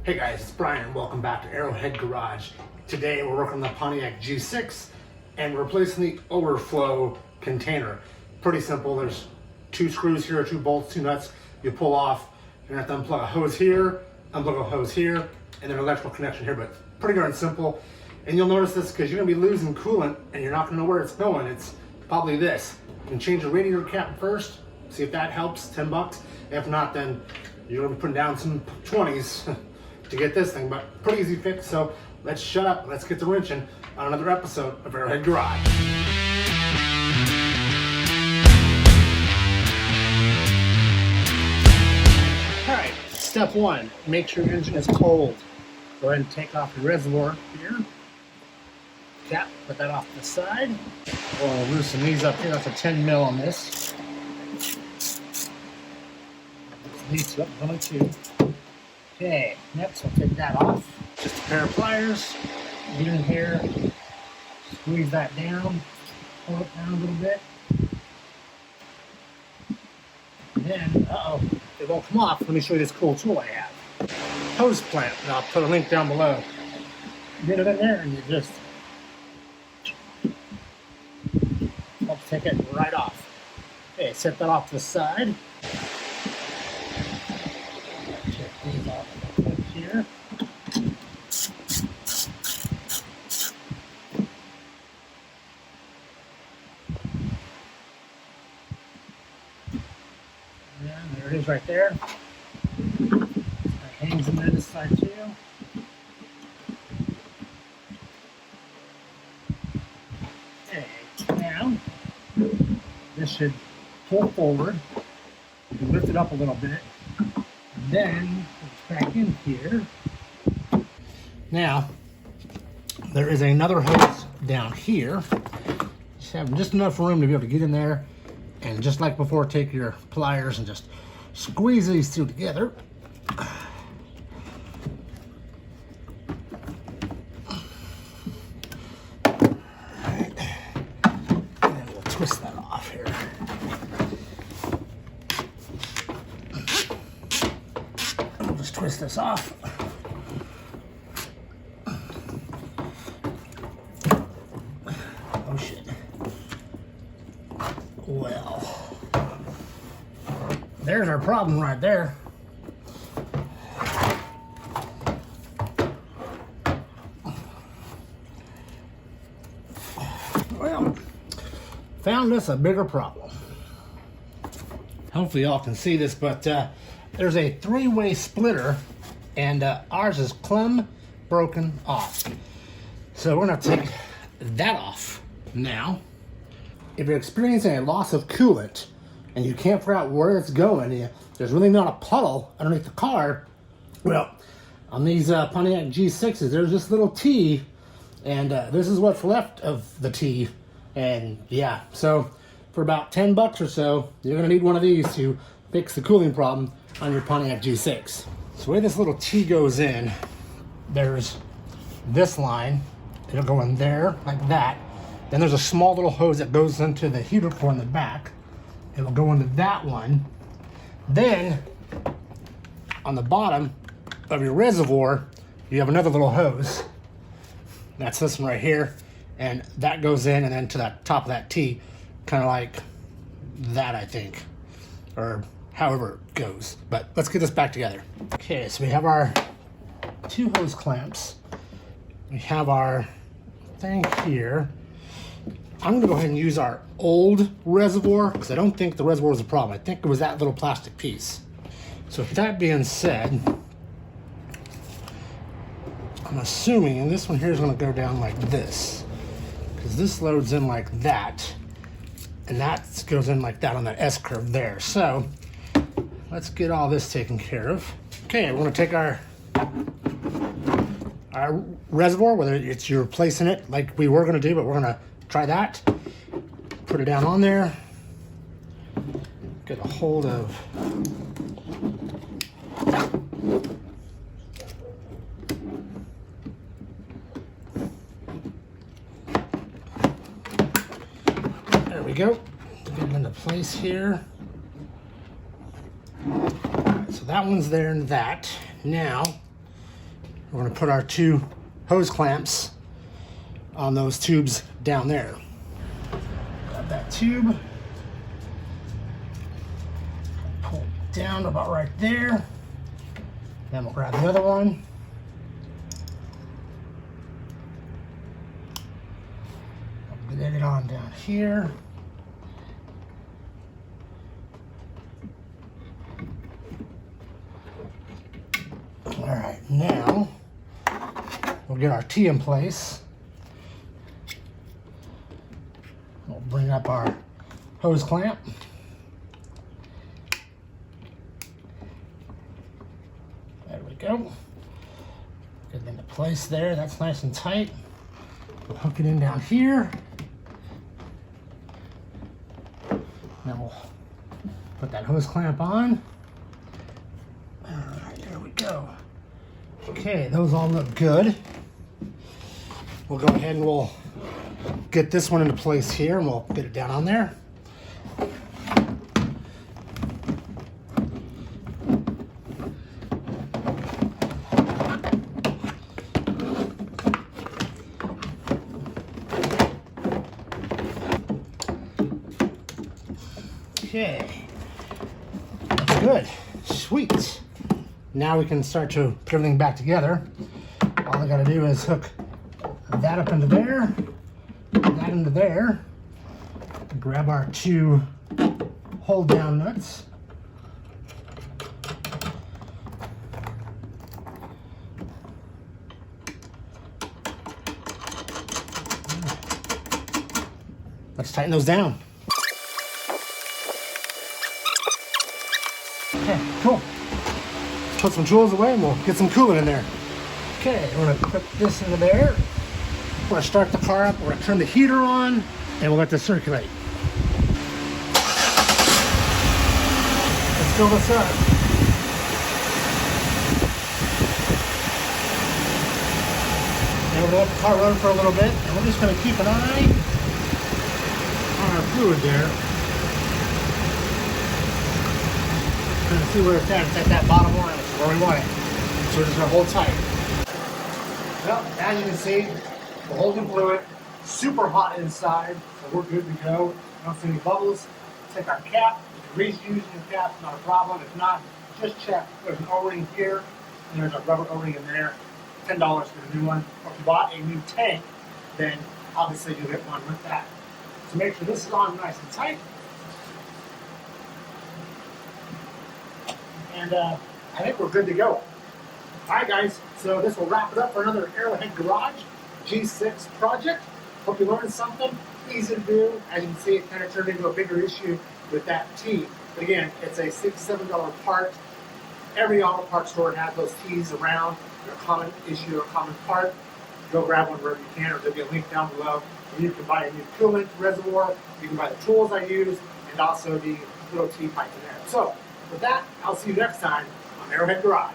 Hey guys, it's Brian and welcome back to Arrowhead Garage. Today we're working on the Pontiac G6 and we're replacing the overflow container. Pretty simple. There's two screws here, two bolts, two nuts. You pull off. You're gonna have to unplug a hose here, unplug a hose here, and then an electrical connection here, but pretty darn simple. And you'll notice this because you're gonna be losing coolant and you're not gonna know where it's going. It's probably this. You can change the radiator cap first, see if that helps, 10 bucks. If not, then you're gonna be putting down some 20s. to get this thing, but pretty easy fix. So let's shut up, let's get to wrenching on another episode of Arrowhead Garage. All right, step one, make sure your engine is cold. Go ahead and take off your reservoir here. Cap, put that off to the side. We'll loosen these up here. That's a 10 mil on this. These two up, 1 and 2. Okay, next we'll take that off. Just a pair of pliers. Get in here, squeeze that down, pull it down a little bit. And then, it won't come off. Let me show you this cool tool I have. Hose plant, and I'll put a link down below. Get it in there and you just take it right off. Okay, set that off to the side. These off here. And there it is right there. That hangs in there this side too. Okay, now this should pull forward. You can lift it up a little bit. Then it's back in here. Now there is another hose down here. Just have just enough room to be able to get in there, and just like before, take your pliers and just squeeze these two together. Alright. And then we'll twist that off here. Just twist this off. Oh shit. Well, there's our problem right there. Well, found us a bigger problem. Hopefully y'all can see this, but there's a three-way splitter, and ours is plumb broken off. So we're gonna take that off now. If you're experiencing a loss of coolant and you can't figure out where it's going, there's really not a puddle underneath the car, well, on these Pontiac G6s, there's this little T, and this is what's left of the T. And yeah, so for about 10 bucks or so, you're gonna need one of these to fix the cooling problem on your Pontiac G6. So the way this little T goes in, there's this line. It'll go in there like that. Then there's a small little hose that goes into the heater core in the back. It will go into that one. Then on the bottom of your reservoir, you have another little hose. That's this one right here. And that goes in and then to the top of that T, kind of like that, I think, or however it goes. But let's get this back together. Okay, so we have our two hose clamps. We have our thing here. I'm gonna go ahead and use our old reservoir because I don't think the reservoir was a problem. I think it was that little plastic piece. So with that being said, I'm assuming, and this one here is gonna go down like this, because this loads in like that, and that goes in like that on that S curve there. So let's get all this taken care of. Okay, we're gonna take our reservoir, whether it's you're replacing it like we were gonna do, but we're gonna try that. Put it down on there. Get a hold of there we go. Get it into place here. So that one's there and that. Now, We're going to put our 2 hose clamps on those tubes down there. Grab that tube, pull it down about right there. Then we'll grab the other one. Get it on down here. All right, now we'll get our T in place. We'll bring up our hose clamp. There we go. Get it into place there. That's nice and tight. We'll hook it in down here. Then we'll put that hose clamp on. All right, there we go. Okay, those all look good. We'll go ahead and we'll get this one into place here, and we'll get it down on there. Okay, that's good. Sweet. Now we can start to put everything back together. All I gotta do is hook that up into there, that into there, grab our 2 hold down nuts. Let's tighten those down. Okay, cool. Let's put some tools away and we'll get some coolant in there. Okay, we're gonna put this into there. We're gonna start the car up, we're gonna turn the heater on, and we'll let this circulate. Let's fill this up. And we're gonna let the car run for a little bit, and we're just gonna keep an eye on our fluid there. Trying to see where it's at. It's at that bottom line, which is where we want it. So we're just gonna hold tight. Well, as you can see, we're holding fluid, super hot inside, so we're good to go. Don't see any bubbles. Take our cap. If you're reusing your cap, not a problem. If not, just check. There's an O-ring here, and there's a rubber O-ring in there. $10 for the new one. Or if you bought a new tank, then obviously you'll get one with that. So make sure this is on nice and tight. And I think we're good to go. Alright guys, so this will wrap it up for another Arrowhead Garage G6 project. Hope you learned something. Easy to do. As you can see, it kind of turned into a bigger issue with that T. But again, it's a $6, $7 part. Every auto parts store has those T's around. They're a common issue, a common part. Go grab one wherever you can, or there'll be a link down below. And you can buy a new coolant reservoir. You can buy the tools I use, and also the little T pipe in there. So, with that, I'll see you next time on Arrowhead Garage.